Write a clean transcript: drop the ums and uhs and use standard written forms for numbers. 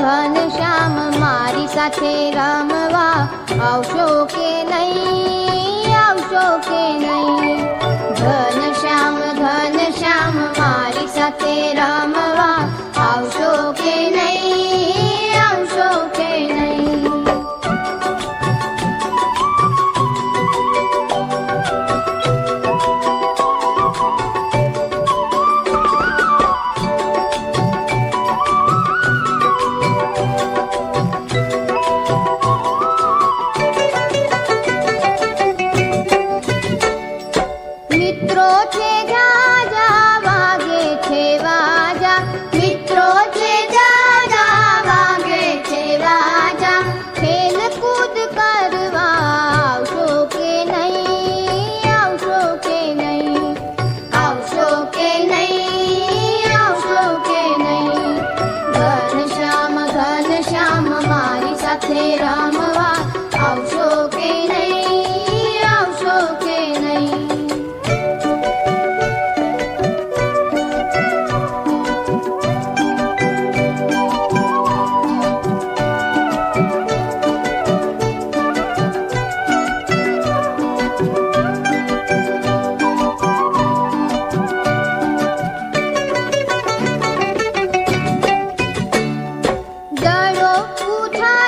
ઘનશ્યામ મારી સાથે રમવા આવશો કે નહીં, આવશો કે નહીં? ઘનશ્યામ મારી સાથે રમવા આવશો કે નહીં, આવશો કે નહીં? મિત્રો છે જાજા વાગે છે વાજા, મિત્રો છે જાજા વાગે છે વાજા, ખેલકૂદ કરવા આવશો કે નહીં, આવશો કે નહીં? આવશો કે નહીં, આવશો કે નહીં? ઘનશ્યામ મારી સાથે રમવા આવશો કે નહીં, આવશો કે નહીં? દડો ઉઠા